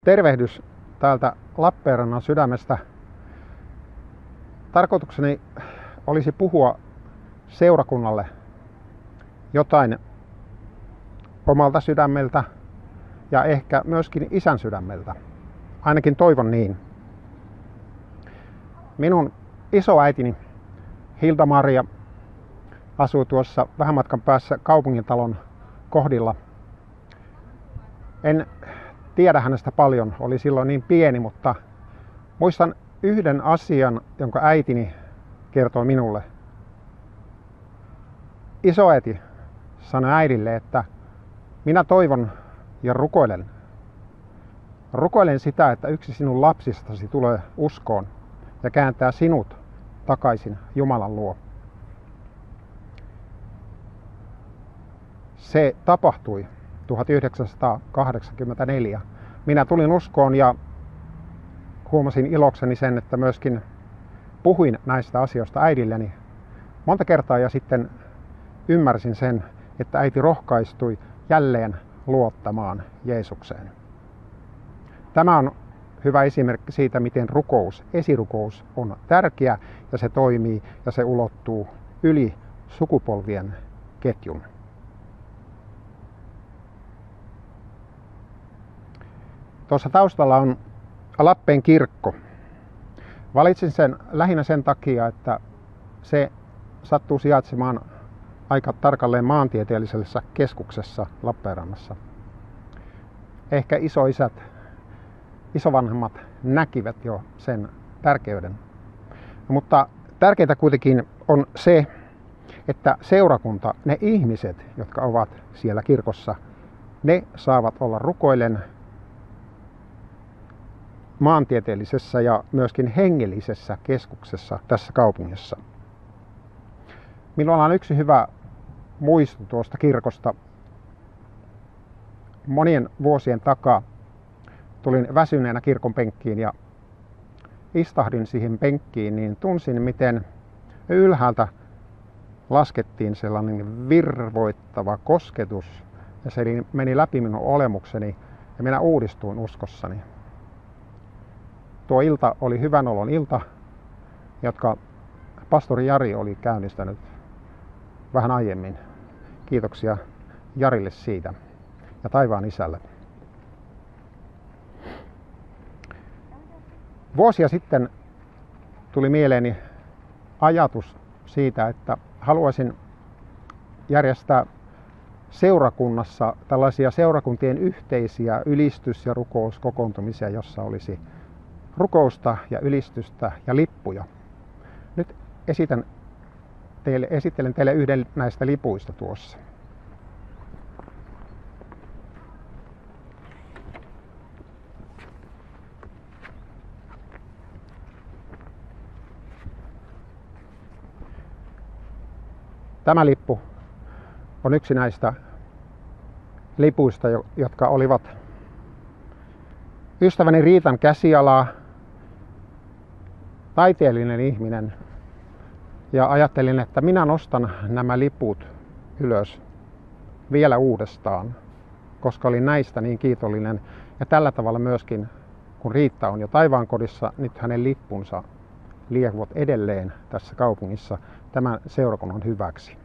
Tervehdys täältä Lappeenrannan sydämestä. Tarkoitukseni olisi puhua seurakunnalle jotain omalta sydämeltä ja ehkä myöskin isän sydämeltä. Ainakin toivon niin. Minun isoäitini Hilda-Maria asui tuossa vähän matkan päässä kaupungintalon kohdilla. En tiedä hänestä paljon, oli silloin niin pieni, mutta muistan yhden asian, jonka äitini kertoi minulle. Isoäiti sanoi äidille, että minä toivon ja rukoilen sitä, että yksi sinun lapsistasi tulee uskoon ja kääntää sinut takaisin Jumalan luo. Se tapahtui 1984. Minä tulin uskoon ja huomasin ilokseni sen, että myöskin puhuin näistä asioista äidilleni monta kertaa ja sitten ymmärsin sen, että äiti rohkaistui jälleen luottamaan Jeesukseen. Tämä on hyvä esimerkki siitä, miten esirukous on tärkeä ja se toimii ja se ulottuu yli sukupolvien ketjun. Tuossa taustalla on Lappeen kirkko. Valitsin sen lähinnä sen takia, että se sattuu sijaitsemaan aika tarkalleen maantieteellisessä keskuksessa Lappeenrannassa. Ehkä isoisät, isovanhemmat näkivät jo sen tärkeyden. Mutta tärkeintä kuitenkin on se, että seurakunta, ne ihmiset, jotka ovat siellä kirkossa, ne saavat olla rukoillen maantieteellisessä ja myöskin hengellisessä keskuksessa tässä kaupungissa. Minulla on yksi hyvä muisto tuosta kirkosta. Monien vuosien takaa tulin väsyneenä kirkon penkkiin ja istahdin siihen penkkiin, niin tunsin, miten ylhäältä laskettiin sellainen virvoittava kosketus ja se meni läpi minun olemukseni ja minä uudistuin uskossani. Tuo ilta oli hyvän olon ilta, jotka pastori Jari oli käynnistänyt vähän aiemmin. Kiitoksia Jarille siitä ja taivaan isälle. Vuosia sitten tuli mieleeni ajatus siitä, että haluaisin järjestää seurakunnassa tällaisia seurakuntien yhteisiä ylistys- ja rukouskokoontumisia, jossa olisi rukousta ja ylistystä ja lippuja. Nyt esittelen teille yhden näistä lipuista tuossa. Tämä lippu on yksi näistä lipuista, jotka olivat ystäväni Riitan käsialaa, taiteellinen ihminen, ja ajattelin, että minä nostan nämä liput ylös vielä uudestaan, koska olin näistä niin kiitollinen. Ja tällä tavalla myöskin, kun Riitta on jo taivaankodissa, nyt hänen lippunsa liehuvat edelleen tässä kaupungissa tämän seurakunnan hyväksi.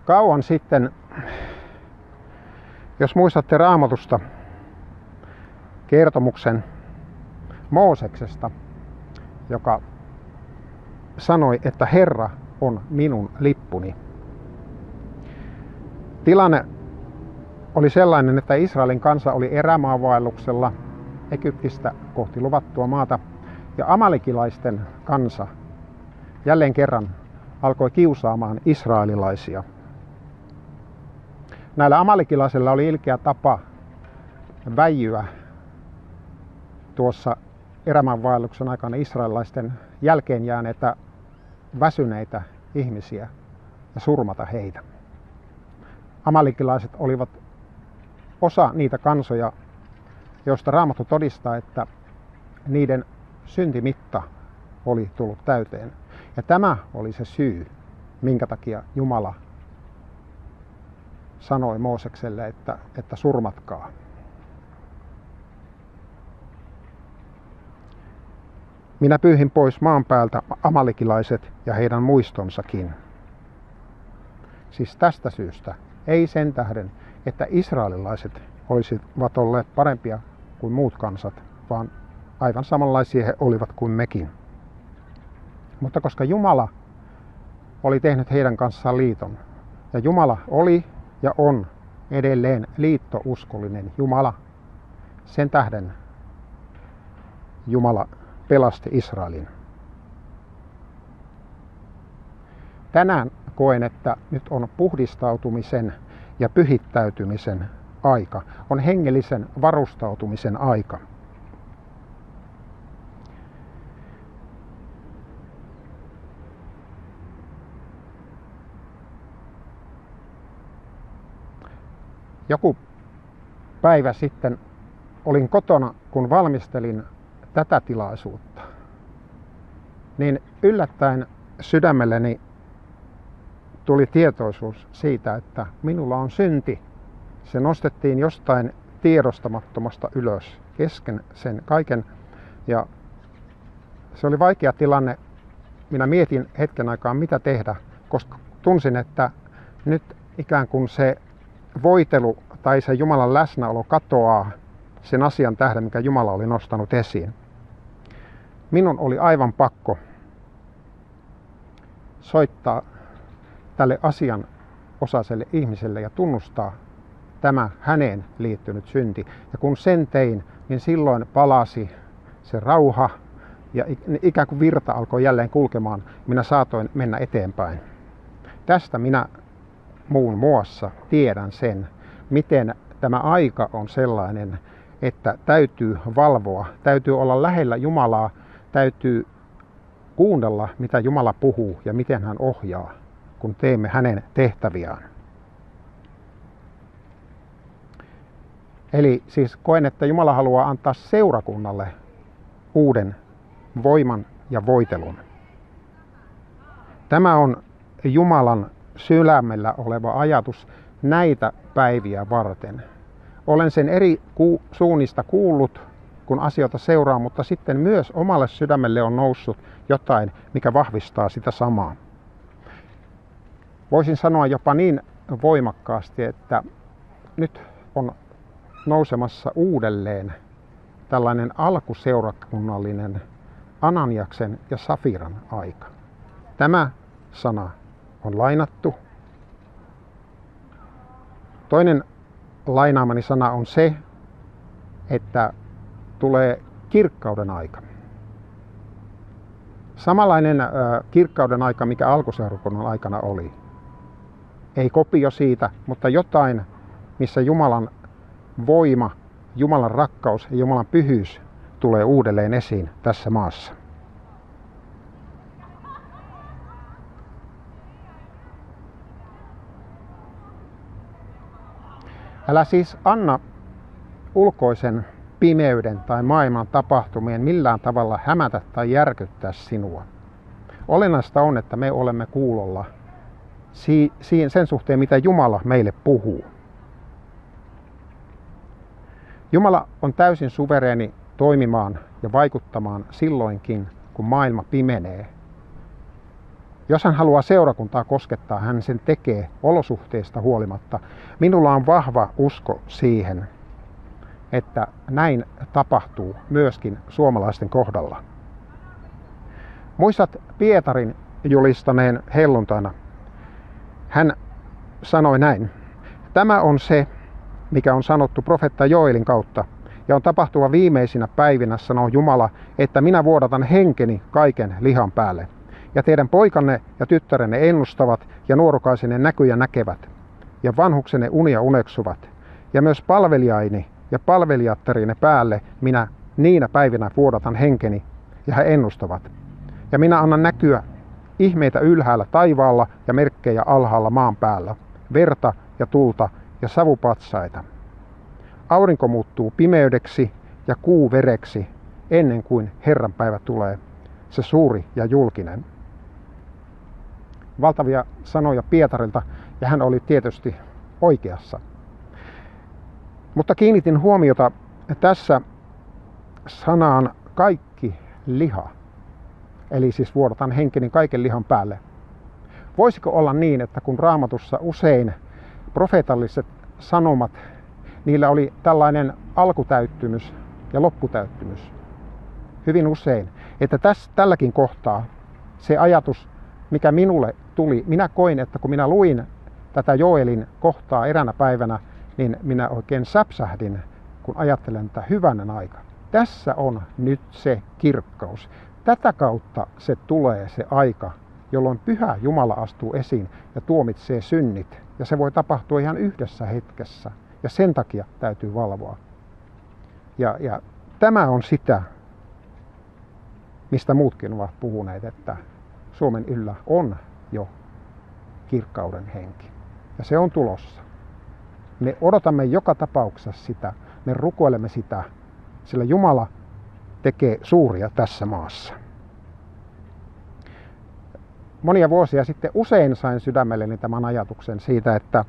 Kauan sitten, jos muistatte Raamatusta kertomuksen Mooseksesta, joka sanoi, että Herra on minun lippuni. Tilanne oli sellainen, että Israelin kansa oli erämaavaelluksella Egyptistä kohti luvattua maata ja amalekilaisten kansa jälleen kerran alkoi kiusaamaan israelilaisia. Näillä amalekilaisilla oli ilkeä tapa väijyä tuossa erämaavaelluksen aikana israelilaisten jälkeen jääneitä väsyneitä ihmisiä ja surmata heitä. Amalekilaiset olivat osa niitä kansoja, joista Raamattu todistaa, että niiden syntimitta oli tullut täyteen. Ja tämä oli se syy, minkä takia Jumala sanoi Moosekselle, että surmatkaa. Minä pyyhin pois maan päältä amalikilaiset ja heidän muistonsakin. Siis tästä syystä, ei sen tähden, että israelilaiset olisivat olleet parempia kuin muut kansat, vaan aivan samanlaisia he olivat kuin mekin. Mutta koska Jumala oli tehnyt heidän kanssaan liiton, ja Jumala oli ja on edelleen liittouskollinen Jumala, sen tähden Jumala pelasti Israelin. Tänään koen, että nyt on puhdistautumisen ja pyhittäytymisen aika, on hengellisen varustautumisen aika. Joku päivä sitten olin kotona, kun valmistelin tätä tilaisuutta, niin yllättäen sydämelleni tuli tietoisuus siitä, että minulla on synti. Se nostettiin jostain tiedostamattomasta ylös kesken sen kaiken. Ja se oli vaikea tilanne. Minä mietin hetken aikaa, mitä tehdä, koska tunsin, että nyt ikään kuin se voitelu tai se Jumalan läsnäolo katoaa sen asian tähden, mikä Jumala oli nostanut esiin. Minun oli aivan pakko soittaa tälle asian osaiselle ihmiselle ja tunnustaa tämä häneen liittynyt synti. Ja kun sen tein, niin silloin palasi se rauha ja ikään kuin virta alkoi jälleen kulkemaan. Minä saatoin mennä eteenpäin. Tästä minä muun muassa tiedän sen, miten tämä aika on sellainen, että täytyy valvoa, täytyy olla lähellä Jumalaa, täytyy kuunnella, mitä Jumala puhuu ja miten hän ohjaa, kun teemme hänen tehtäviään. Eli siis koen, että Jumala haluaa antaa seurakunnalle uuden voiman ja voitelun. Tämä on Jumalan sydämellä oleva ajatus näitä päiviä varten. Olen sen eri suunnista kuullut, kun asioita seuraa, mutta sitten myös omalle sydämelle on noussut jotain, mikä vahvistaa sitä samaa. Voisin sanoa jopa niin voimakkaasti, että nyt on nousemassa uudelleen tällainen alkuseurakunnallinen Ananiaksen ja Safiran aika. Tämä sana on lainattu. Toinen lainaamani sana on se, että tulee kirkkauden aika. Samanlainen kirkkauden aika, mikä alkuseurakunnan aikana oli. Ei kopio siitä, mutta jotain, missä Jumalan voima, Jumalan rakkaus ja Jumalan pyhyys tulee uudelleen esiin tässä maassa. Älä siis anna ulkoisen pimeyden tai maailman tapahtumien millään tavalla hämätä tai järkyttää sinua. Olennaista on, että me olemme kuulolla sen suhteen, mitä Jumala meille puhuu. Jumala on täysin suvereeni toimimaan ja vaikuttamaan silloinkin, kun maailma pimenee. Jos hän haluaa seurakuntaa koskettaa, hän sen tekee olosuhteista huolimatta. Minulla on vahva usko siihen, että näin tapahtuu myöskin suomalaisten kohdalla. Muistat Pietarin julistaneen helluntaina. Hän sanoi näin: tämä on se, mikä on sanottu profeetta Joelin kautta, ja on tapahtuva viimeisinä päivinä, sanoo Jumala, että minä vuodatan henkeni kaiken lihan päälle. Ja teidän poikanne ja tyttärenne ennustavat, ja nuorukaisenne näkyjä näkevät, ja vanhuksenne unia uneksuvat. Ja myös palvelijaini ja palvelijatterinne päälle minä niinä päivinä vuodatan henkeni, ja he ennustavat. Ja minä annan näkyä ihmeitä ylhäällä taivaalla ja merkkejä alhaalla maan päällä, verta ja tulta ja savupatsaita. Aurinko muuttuu pimeydeksi ja kuu vereksi ennen kuin Herran päivä tulee, se suuri ja julkinen. Valtavia sanoja Pietarilta, ja hän oli tietysti oikeassa. Mutta kiinnitin huomiota tässä sanaan kaikki liha. Eli siis vuodatan henkeni kaiken lihan päälle. Voisiko olla niin, että kun Raamatussa usein profeetalliset sanomat, niillä oli tällainen alkutäyttymys ja lopputäyttymys. Hyvin usein. Että tälläkin kohtaa se ajatus, mikä minulle tuli, minä koin, että kun minä luin tätä Joelin kohtaa eräänä päivänä, niin minä oikein säpsähdin, kun ajattelen, että hyvänen aika. Tässä on nyt se kirkkaus. Tätä kautta se tulee se aika, jolloin Pyhä Jumala astuu esiin ja tuomitsee synnit. Ja se voi tapahtua ihan yhdessä hetkessä. Ja sen takia täytyy valvoa. Ja tämä on sitä, mistä muutkin ovat puhuneet, että Suomen yllä on jo kirkkauden henki. Ja se on tulossa. Me odotamme joka tapauksessa sitä, me rukoilemme sitä, sillä Jumala tekee suuria tässä maassa. Monia vuosia sitten usein sain sydämelleni tämän ajatuksen siitä, että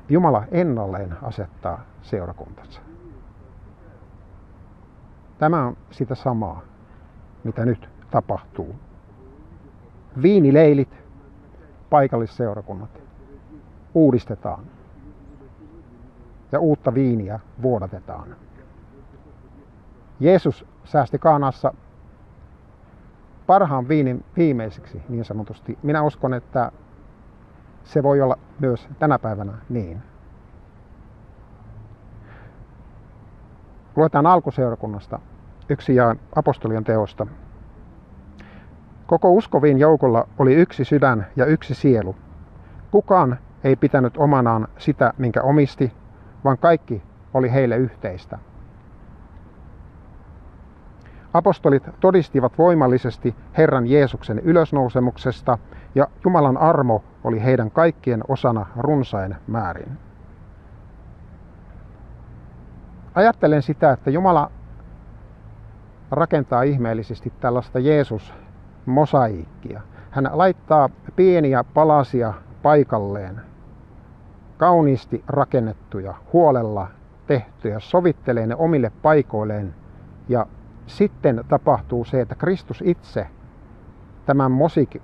Jumala ennalleen asettaa seurakuntansa. Tämä on sitä samaa, mitä nyt tapahtuu. Viinileilit, paikallisseurakunnat uudistetaan ja uutta viiniä vuodatetaan. Jeesus säästi Kaanassa parhaan viinin viimeiseksi niin sanotusti. Minä uskon, että se voi olla myös tänä päivänä niin. Luetaan alkuseurakunnasta yksi jae apostolien teosta. Koko uskovien joukolla oli yksi sydän ja yksi sielu. Kukaan ei pitänyt omanaan sitä, minkä omisti, vaan kaikki oli heille yhteistä. Apostolit todistivat voimallisesti Herran Jeesuksen ylösnousemuksesta ja Jumalan armo oli heidän kaikkien osana runsain määrin. Ajattelen sitä, että Jumala rakentaa ihmeellisesti tällaista Jeesus-mosaiikkia. Hän laittaa pieniä palasia paikalleen, kauniisti rakennettuja, huolella tehtyjä, sovittelee ne omille paikoilleen ja sitten tapahtuu se, että Kristus itse tämän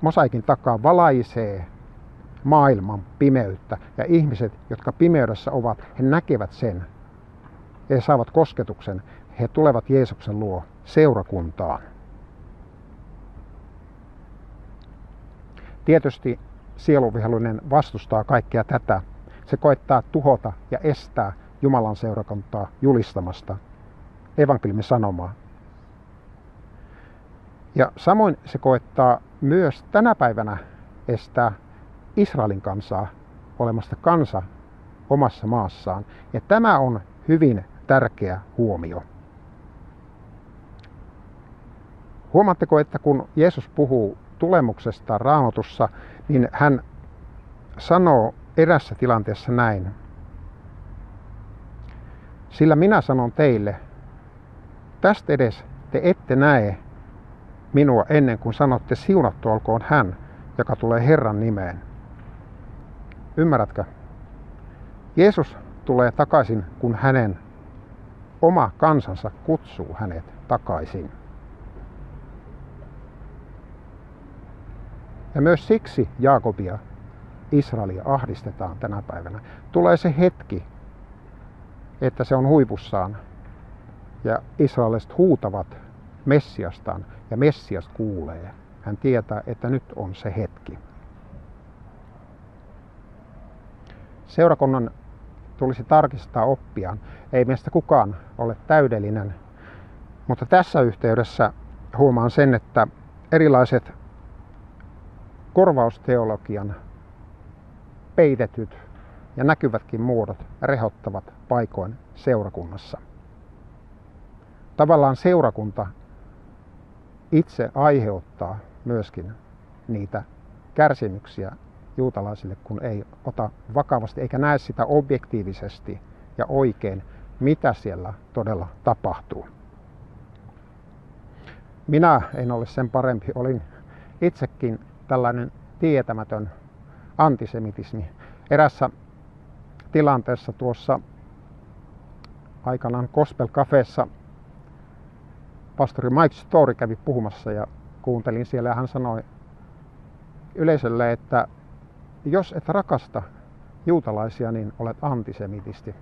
mosaikin takaa valaisee maailman pimeyttä ja ihmiset, jotka pimeydessä ovat, he näkevät sen. He saavat kosketuksen. He tulevat Jeesuksen luo seurakuntaan. Tietysti sieluvihollinen vastustaa kaikkea tätä. Se koettaa tuhota ja estää Jumalan seurakuntaa julistamasta evankeliumin sanomaa. Ja samoin se koettaa myös tänä päivänä estää Israelin kansaa olemasta kansa omassa maassaan. Ja tämä on hyvin tärkeä huomio. Huomaatteko, että kun Jeesus puhuu tulemuksesta Raamatussa, niin hän sanoo erässä tilanteessa näin. Sillä minä sanon teille, tästä edes te ette näe minua ennen kuin sanotte siunattu olkoon hän, joka tulee Herran nimeen. Ymmärrätkö? Jeesus tulee takaisin, kun hänen oma kansansa kutsuu hänet takaisin. Ja myös siksi Jaakobia, Israelia ahdistetaan tänä päivänä. Tulee se hetki, että se on huipussaan ja israelilaiset huutavat Messiastaan ja Messias kuulee. Hän tietää, että nyt on se hetki. Seurakunnan tulisi tarkistaa oppiaan. Ei meistä kukaan ole täydellinen, mutta tässä yhteydessä huomaan sen, että erilaiset korvausteologian peitetyt ja näkyvätkin muodot rehottavat paikoin seurakunnassa. Tavallaan seurakunta itse aiheuttaa myöskin niitä kärsimyksiä juutalaisille, kun ei ota vakavasti eikä näe sitä objektiivisesti ja oikein, mitä siellä todella tapahtuu. Minä en ole sen parempi, olin itsekin tällainen tietämätön antisemitismi. Erässä tilanteessa tuossa aikanaan Gospel Cafeessa pastori Mike Story kävi puhumassa ja kuuntelin siellä ja hän sanoi yleisölle, että jos et rakasta juutalaisia, niin olet antisemitisti.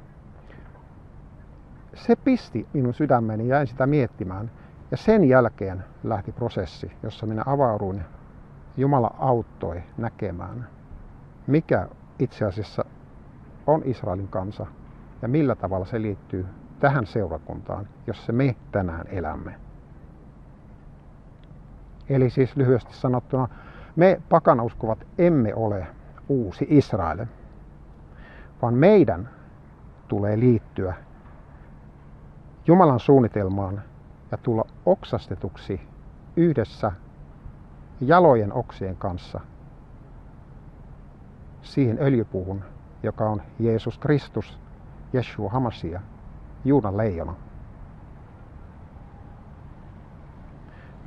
Se pisti minun sydämeni ja jäin sitä miettimään. Ja sen jälkeen lähti prosessi, jossa minä avauduin. Jumala auttoi näkemään, mikä itse asiassa on Israelin kansa ja millä tavalla se liittyy tähän seurakuntaan, jossa me tänään elämme. Eli siis lyhyesti sanottuna, me pakanauskovat emme ole uusi Israel, vaan meidän tulee liittyä Jumalan suunnitelmaan ja tulla oksastetuksi yhdessä jalojen oksien kanssa siihen öljypuuhun, joka on Jeesus Kristus, Jeshua Hamasia, Juudan leijona.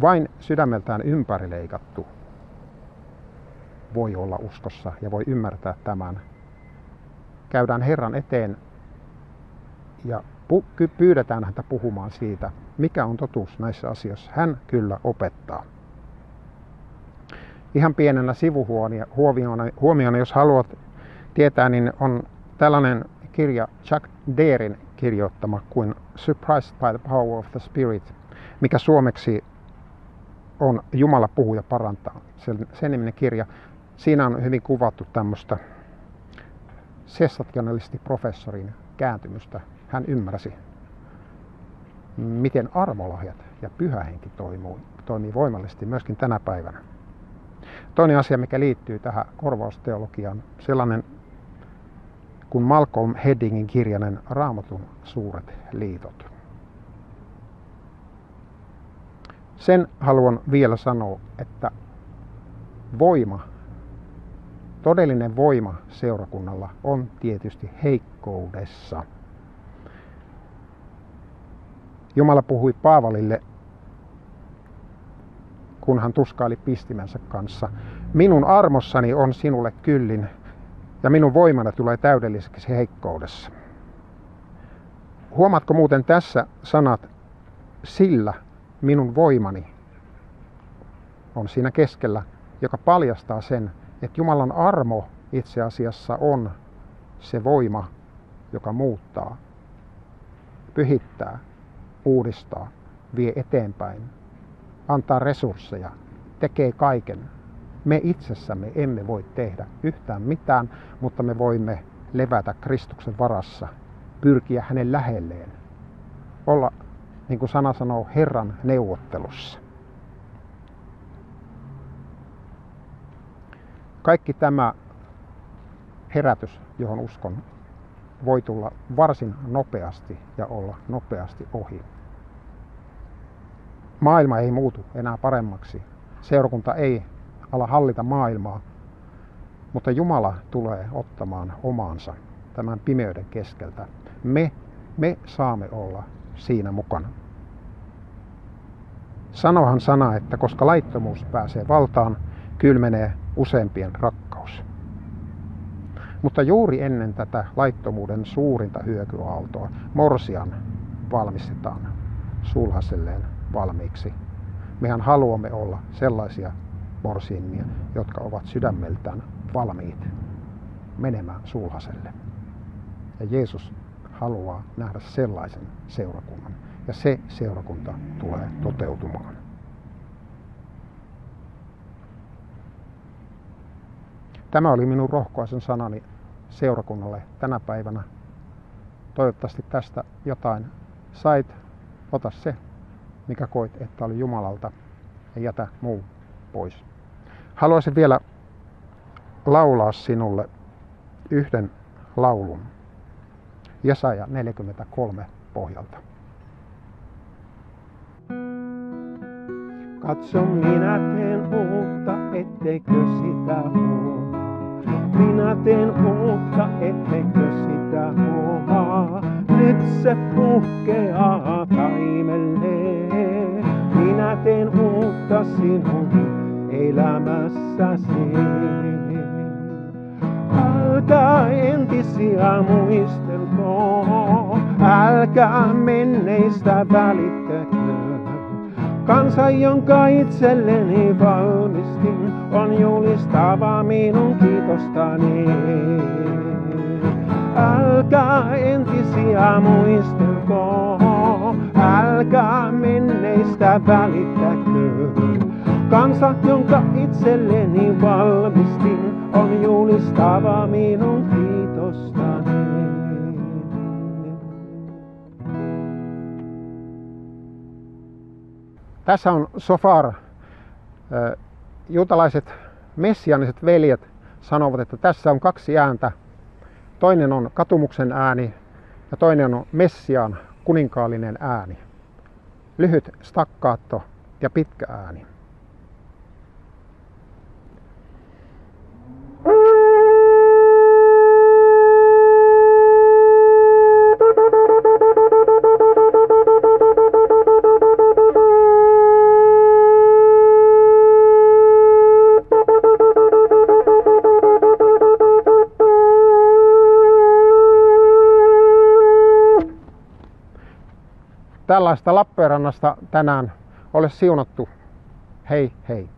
Vain sydämeltään ympärileikattu voi olla uskossa ja voi ymmärtää tämän. Käydään Herran eteen ja pyydetään häntä puhumaan siitä, mikä on totuus näissä asioissa. Hän kyllä opettaa. Ihan pienenä sivuhuomiona, jos haluat tietää, niin on tällainen kirja Chuck Darin kirjoittama kuin Surprised by the Power of the Spirit, mikä suomeksi on Jumala puhuu ja parantaa. Sen niminen kirja. Siinä on hyvin kuvattu tämmöistä sessationalistiprofessorin kääntymystä. Hän ymmärsi, miten armolahjat ja pyhä henki toimii voimallisesti myöskin tänä päivänä. Toinen asia, mikä liittyy tähän korvausteologiaan, sellainen kuin Malcolm Heddingin kirjainen Raamatun suuret liitot. Sen haluan vielä sanoa, että voima, todellinen voima seurakunnalla on tietysti heikkoudessa. Jumala puhui Paavalille, kun hän tuskaili pistimänsä kanssa. Minun armossani on sinulle kyllin ja minun voimana tulee täydelliseksi heikkoudessa. Huomaatko muuten tässä sanat sillä minun voimani on siinä keskellä, joka paljastaa sen, että Jumalan armo itse asiassa on se voima, joka muuttaa, pyhittää, uudistaa, vie eteenpäin, antaa resursseja, tekee kaiken. Me itsessämme emme voi tehdä yhtään mitään, mutta me voimme levätä Kristuksen varassa, pyrkiä hänen lähelleen, olla, niin kuin sana sanoo, Herran neuvottelussa. Kaikki tämä herätys, johon uskon, voi tulla varsin nopeasti ja olla nopeasti ohi. Maailma ei muutu enää paremmaksi. Seurakunta ei ala hallita maailmaa, mutta Jumala tulee ottamaan omaansa tämän pimeyden keskeltä. Me saamme olla siinä mukana. Sanohan sana, että koska laittomuus pääsee valtaan, kylmenee useimpien rakkaus. Mutta juuri ennen tätä laittomuuden suurinta hyökyaaltoa morsian valmistetaan sulhaselleen valmiiksi. Mehän haluamme olla sellaisia morsiimia, jotka ovat sydämeltään valmiit menemään sulhaselle. Ja Jeesus haluaa nähdä sellaisen seurakunnan. Ja se seurakunta tulee toteutumaan. Tämä oli minun rohkaisen sanani seurakunnalle tänä päivänä. Toivottavasti tästä jotain sait. Ota se, mikä koit, että oli Jumalalta, ja jätä muu pois. Haluaisin vielä laulaa sinulle yhden laulun Jesaja 43 pohjalta. Katso, minä teen uutta, etteikö sitä oo. Minä teen uutta, etteikö sitä huomaa. Nyt se puhkeaa taimelleen. Minä teen uutta sinun elämässäsi. Älkää entisiä muistelko, älkää menneistä välittäkö. Kansa, jonka itselleni valmistin, on julistava minun kiitostani. Älkää entisiä muistelko, älkää menneistä välittäkö. Kansa, jonka itselleni valmistin, on julistava minun kiitostani. Tässä on shofar. Juutalaiset messianiset veljet sanovat, että tässä on kaksi ääntä. Toinen on katumuksen ääni ja toinen on Messiaan kuninkaallinen ääni. Lyhyt stakkaatto ja pitkä ääni. Tällaista Lappeenrannasta tänään. Ole siunattu. Hei hei.